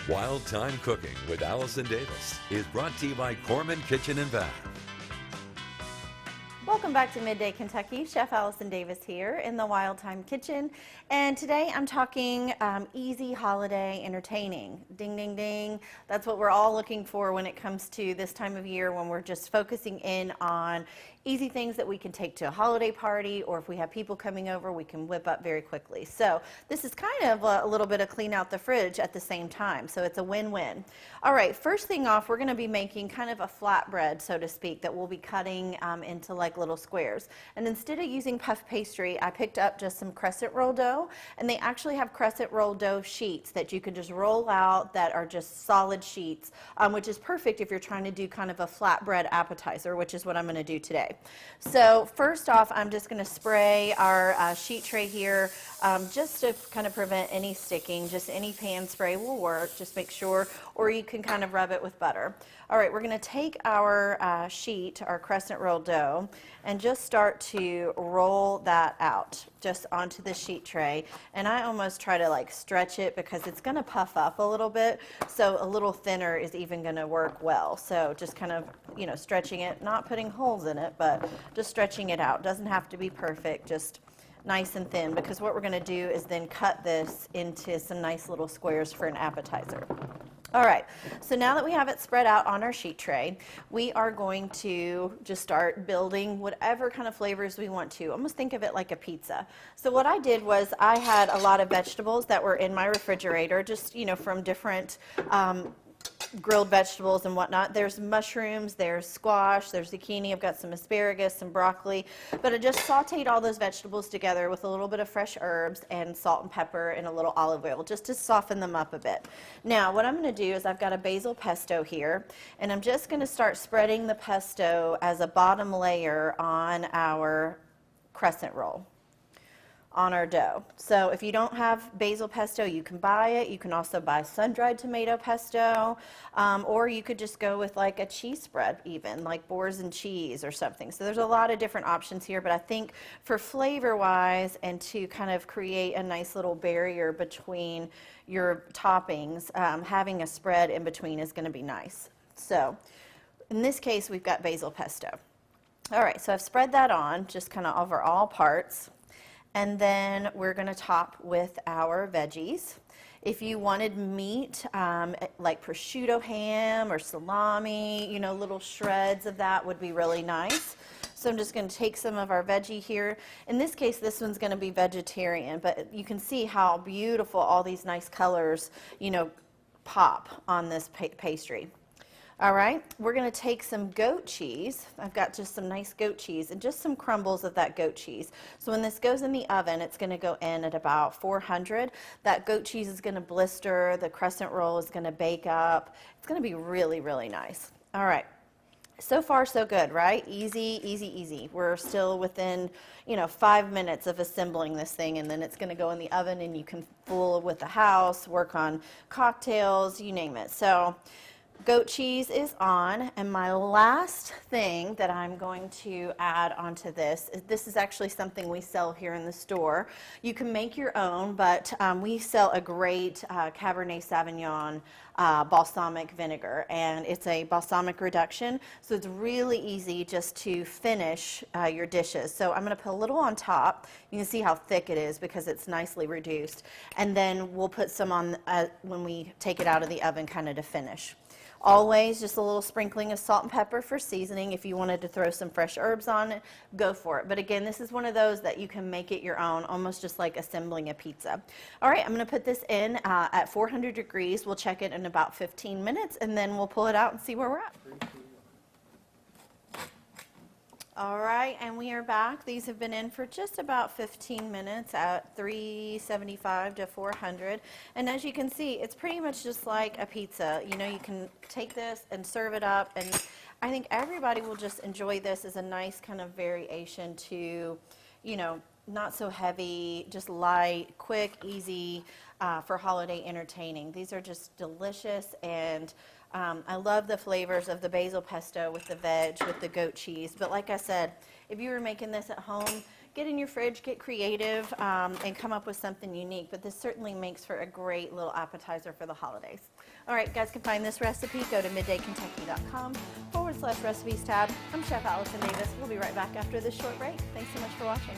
Wild Time Cooking with Allison Davis is brought to you by Corman Kitchen and Bath. Welcome back to Midday Kentucky. Chef Allison Davis here in the Wild Time Kitchen. And today I'm talking easy holiday entertaining. Ding, ding, ding. That's what we're all looking for when it comes to this time of year, when we're just focusing in on easy things that we can take to a holiday party, or if we have people coming over, we can whip up very quickly. So this is kind of a little bit of clean out the fridge at the same time. So it's a win-win. All right, first thing off, we're going to be making kind of a flatbread, so to speak, that we'll be cutting into like little squares. And instead of using puff pastry, I picked up just some crescent roll dough, and they actually have crescent roll dough sheets that you can just roll out that are just solid sheets, which is perfect if you're trying to do kind of a flatbread appetizer, which is what I'm going to do today. So first off, I'm just going to spray our sheet tray here just to kind of prevent any sticking. Just any pan spray will work. Just make sure, or you can kind of rub it with butter. All right, we're going to take our sheet, our crescent roll dough, and just start to roll that out just onto the sheet tray. And I almost try to like stretch it because it's going to puff up a little bit. So a little thinner is even going to work well. So just kind of, you know, stretching it, not putting holes in it, but just stretching it out. Doesn't have to be perfect, just nice and thin, because what we're going to do is then cut this into some nice little squares for an appetizer. All right, so now that we have it spread out on our sheet tray, we are going to just start building whatever kind of flavors we want to. Almost think of it like a pizza. So what I did was I had a lot of vegetables that were in my refrigerator, just, you know, from different grilled vegetables and whatnot. There's mushrooms, there's squash, there's zucchini, I've got some asparagus, some broccoli, but I just sauteed all those vegetables together with a little bit of fresh herbs and salt and pepper and a little olive oil just to soften them up a bit. Now what I'm going to do is I've got a basil pesto here, and I'm just going to start spreading the pesto as a bottom layer on our crescent roll, on our dough. So if you don't have basil pesto, you can buy it. You can also buy sun-dried tomato pesto, or you could just go with like a cheese spread, even like Boars and cheese or something. So there's a lot of different options here, but I think for flavor-wise and to kind of create a nice little barrier between your toppings, having a spread in between is going to be nice. So in this case, we've got basil pesto. All right, so I've spread that on just kind of over all parts. And then we're going to top with our veggies. If you wanted meat, like prosciutto ham or salami, you know, little shreds of that would be really nice. So I'm just going to take some of our veggie here. In this case, this one's going to be vegetarian, but you can see how beautiful all these nice colors, you know, pop on this pastry. All right, we're going to take some goat cheese. I've got just some nice goat cheese and just some crumbles of that goat cheese. So when this goes in the oven, it's going to go in at about 400. That goat cheese is going to blister. The crescent roll is going to bake up. It's going to be really, really nice. All right. So far, so good, right? Easy, easy, easy. We're still within, you know, 5 minutes of assembling this thing, and then it's going to go in the oven, and you can fool with the house, work on cocktails, you name it. So goat cheese is on, and my last thing that I'm going to add onto this is actually something we sell here in the store. You can make your own, but we sell a great Cabernet Sauvignon balsamic vinegar, and it's a balsamic reduction, so it's really easy just to finish your dishes. So I'm going to put a little on top. You can see how thick it is because it's nicely reduced, and then we'll put some on when we take it out of the oven, kind of to finish. Always just a little sprinkling of salt and pepper for seasoning. If you wanted to throw some fresh herbs on it, go for it. But again, this is one of those that you can make it your own, almost just like assembling a pizza. All right, I'm going to put this in at 400 degrees. We'll check it in about 15 minutes, and then we'll pull it out and see where we're at. All right, and we are back. These have been in for just about 15 minutes at 375 to 400. And as you can see, it's pretty much just like a pizza. You know, you can take this and serve it up, and I think everybody will just enjoy this as a nice kind of variation to, you know, not so heavy, just light, quick, easy for holiday entertaining. These are just delicious, and I love the flavors of the basil pesto with the veg, with the goat cheese. But like I said, if you were making this at home, get in your fridge, get creative, and come up with something unique. But this certainly makes for a great little appetizer for the holidays. All right, you guys can find this recipe. Go to middaykentucky.com/recipes tab. I'm Chef Allison Davis. We'll be right back after this short break. Thanks so much for watching.